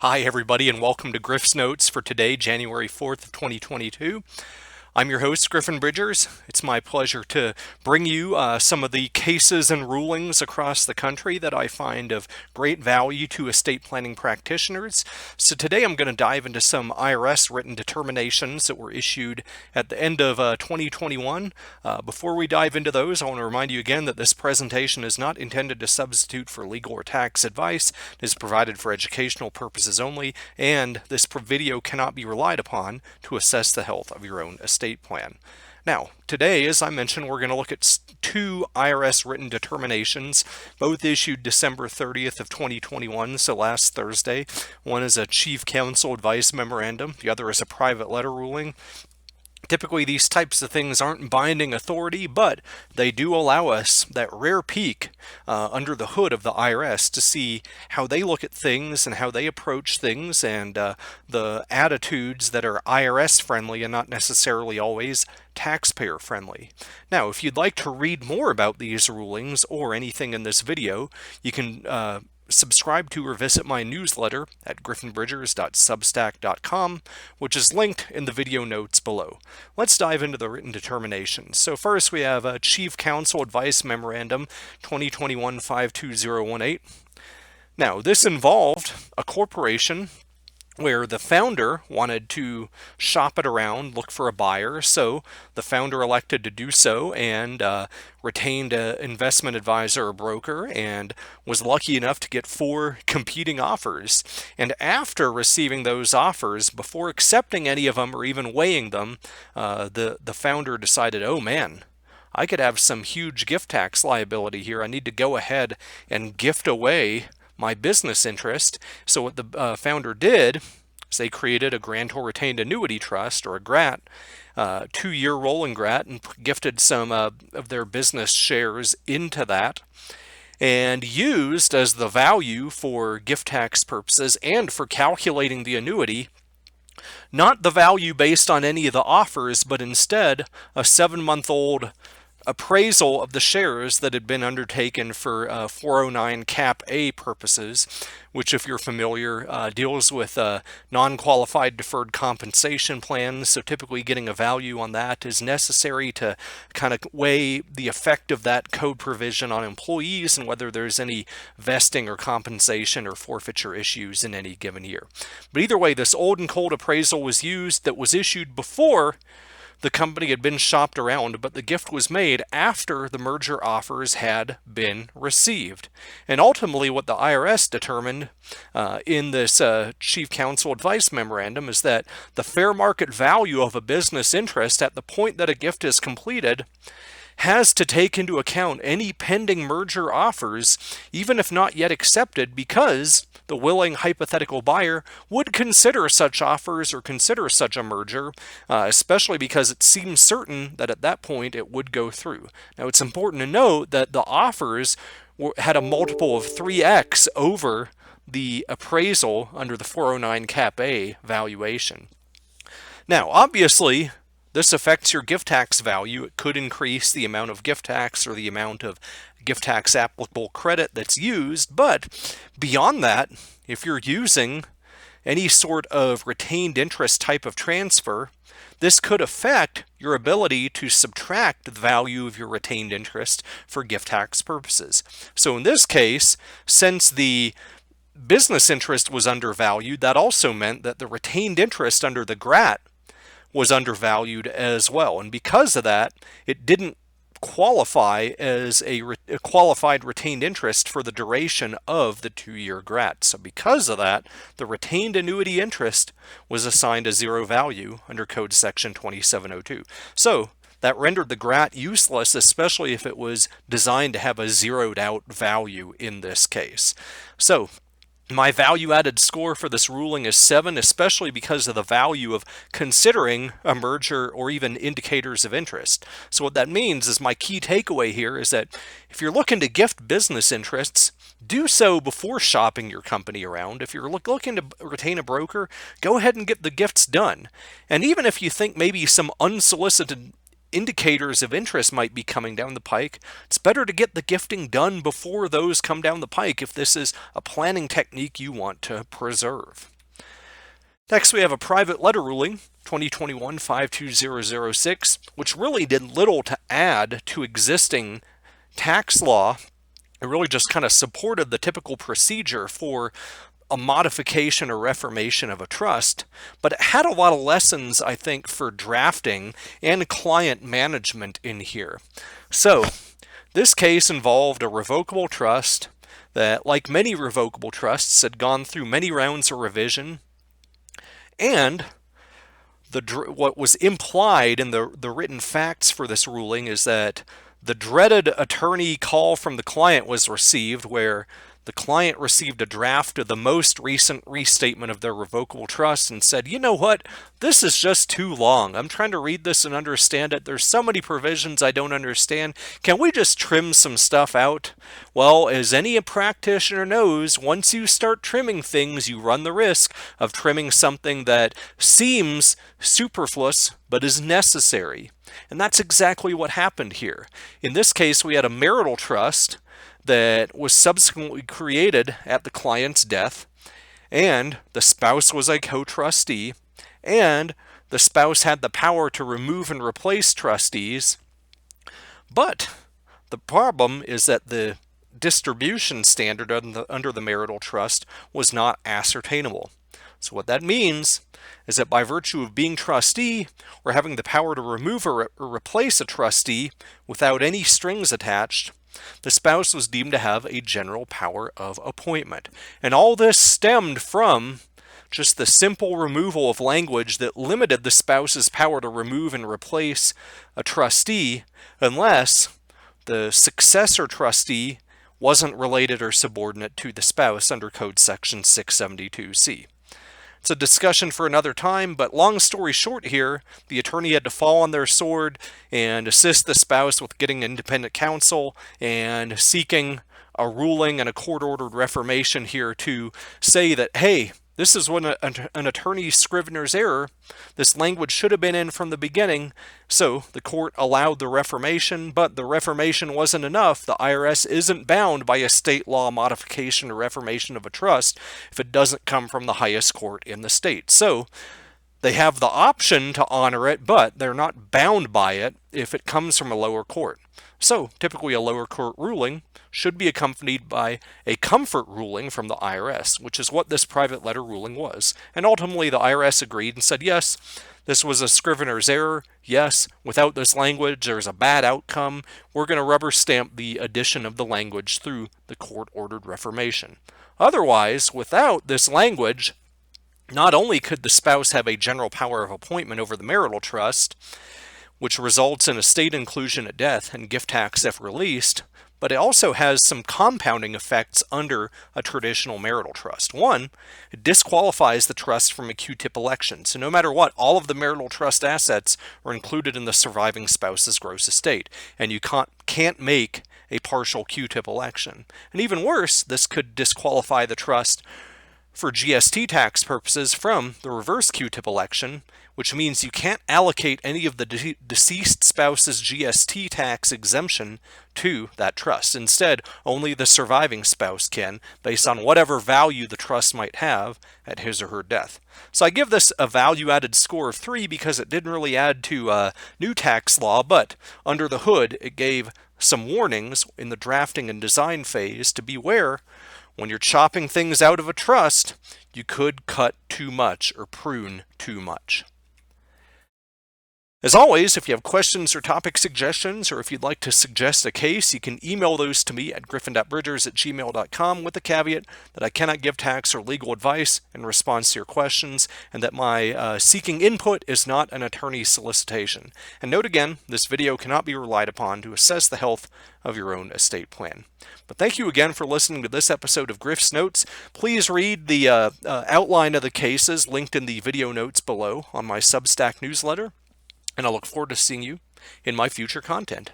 Hi everybody and welcome to Griff's Notes for today, January 4th of 2022. I'm your host, Griffin Bridgers. It's my pleasure to bring you some of the cases and rulings across the country that I find of great value to estate planning practitioners. So today I'm going to dive into some IRS written determinations that were issued at the end of 2021. Before we dive into those, I want to remind you again that this presentation is not intended to substitute for legal or tax advice. It is provided for educational purposes only, and this video cannot be relied upon to assess the health of your own estate plan. Now, today, as I mentioned, we're going to look at two IRS written determinations, both issued December 30th of 2021, so last Thursday. One is a Chief Counsel Advice Memorandum, the other is a private letter ruling. Typically, these types of things aren't binding authority, but they do allow us that rare peek under the hood of the IRS to see how they look at things and how they approach things and the attitudes that are IRS friendly and not necessarily always taxpayer friendly. Now, if you'd like to read more about these rulings or anything in this video, you can subscribe to or visit my newsletter at griffinbridgers.substack.com, which is linked in the video notes below. Let's dive into the written determinations. So first we have a Chief Counsel Advice Memorandum 2021-52018. Now, this involved a corporation where the founder wanted to shop it around, look for a buyer, so the founder elected to do so and retained an investment advisor or broker and was lucky enough to get 4 competing offers. And after receiving those offers, before accepting any of them or even weighing them, the founder decided, oh man, I could have some huge gift tax liability here. I need to go ahead and gift away my business interest. So what the founder did is they created a grantor retained annuity trust, or a GRAT, 2-year rolling GRAT, and gifted some of their business shares into that, and used as the value for gift tax purposes and for calculating the annuity not the value based on any of the offers, but instead a 7-month-old appraisal of the shares that had been undertaken for 409 Cap A purposes, which, if you're familiar, deals with non-qualified deferred compensation plans. So typically getting a value on that is necessary to kind of weigh the effect of that code provision on employees and whether there's any vesting or compensation or forfeiture issues in any given year. But either way, this old and cold appraisal was used that was issued before the company had been shopped around, but the gift was made after the merger offers had been received. And ultimately what the IRS determined in this Chief Counsel Advice Memorandum is that the fair market value of a business interest at the point that a gift is completed has to take into account any pending merger offers, even if not yet accepted, because the willing hypothetical buyer would consider such offers or consider such a merger, especially because it seems certain that at that point it would go through. Now, it's important to note that the offers had a multiple of 3x over the appraisal under the 409 Cap A valuation. Now, obviously, this affects your gift tax value. It could increase the amount of gift tax or the amount of gift tax applicable credit that's used, but beyond that, if you're using any sort of retained interest type of transfer, this could affect your ability to subtract the value of your retained interest for gift tax purposes. So in this case, since the business interest was undervalued, that also meant that the retained interest under the GRAT was undervalued as well. And because of that, it didn't qualify as a qualified retained interest for the duration of the 2-year GRAT. So because of that, the retained annuity interest was assigned a 0 value under Code Section 2702. So that rendered the GRAT useless, especially if it was designed to have a zeroed out value in this case. So my value-added score for this ruling is 7, especially because of the value of considering a merger or even indicators of interest. So what that means is my key takeaway here is that if you're looking to gift business interests, do so before shopping your company around. If you're looking to retain a broker, go ahead and get the gifts done. And even if you think maybe some unsolicited indicators of interest might be coming down the pike, it's better to get the gifting done before those come down the pike if this is a planning technique you want to preserve. Next, we have a private letter ruling, 2021-52006, which really did little to add to existing tax law. It really just kind of supported the typical procedure for a modification or reformation of a trust, but it had a lot of lessons, I think, for drafting and client management in here. So, this case involved a revocable trust that, like many revocable trusts, had gone through many rounds of revision, and what was implied in the written facts for this ruling is that the dreaded attorney call from the client was received, where the client received a draft of the most recent restatement of their revocable trust and said, you know what, this is just too long. I'm trying to read this and understand it. There's so many provisions I don't understand. Can we just trim some stuff out? Well, as any practitioner knows, once you start trimming things, you run the risk of trimming something that seems superfluous but is necessary. And that's exactly what happened here. In this case, we had a marital trust that was subsequently created at the client's death, and the spouse was a co-trustee, and the spouse had the power to remove and replace trustees. But the problem is that the distribution standard under the marital trust was not ascertainable. So what that means is that by virtue of being trustee or having the power to remove or replace a trustee without any strings attached, the spouse was deemed to have a general power of appointment. And all this stemmed from just the simple removal of language that limited the spouse's power to remove and replace a trustee unless the successor trustee wasn't related or subordinate to the spouse under Code Section 672C. It's a discussion for another time, but long story short here, the attorney had to fall on their sword and assist the spouse with getting independent counsel and seeking a ruling and a court-ordered reformation here to say that, hey, this is when an attorney's scrivener's error. This language should have been in from the beginning, so the court allowed the reformation, but the reformation wasn't enough. The IRS isn't bound by a state law modification or reformation of a trust if it doesn't come from the highest court in the state. So they have the option to honor it, but they're not bound by it if it comes from a lower court. So typically a lower court ruling should be accompanied by a comfort ruling from the IRS, which is what this private letter ruling was. And ultimately the IRS agreed and said, yes, this was a scrivener's error. Yes, without this language, there's a bad outcome. We're going to rubber stamp the addition of the language through the court-ordered reformation. Otherwise, without this language, not only could the spouse have a general power of appointment over the marital trust, which results in estate inclusion at death and gift tax if released, but it also has some compounding effects under a traditional marital trust. One, it disqualifies the trust from a Q-tip election. So no matter what, all of the marital trust assets are included in the surviving spouse's gross estate, and you can't make a partial Q-tip election. And even worse, this could disqualify the trust for GST tax purposes from the reverse Q-tip election, which means you can't allocate any of the deceased spouse's GST tax exemption to that trust. Instead, only the surviving spouse can, based on whatever value the trust might have at his or her death. So I give this a value-added score of 3 because it didn't really add to new tax law, but under the hood, it gave some warnings in the drafting and design phase to beware when you're chopping things out of a trust, you could cut too much or prune too much. As always, if you have questions or topic suggestions, or if you'd like to suggest a case, you can email those to me at griffin.bridgers@gmail.com with the caveat that I cannot give tax or legal advice in response to your questions, and that my seeking input is not an attorney's solicitation. And note again, this video cannot be relied upon to assess the health of your own estate plan. But thank you again for listening to this episode of Griff's Notes. Please read the outline of the cases linked in the video notes below on my Substack newsletter, and I look forward to seeing you in my future content.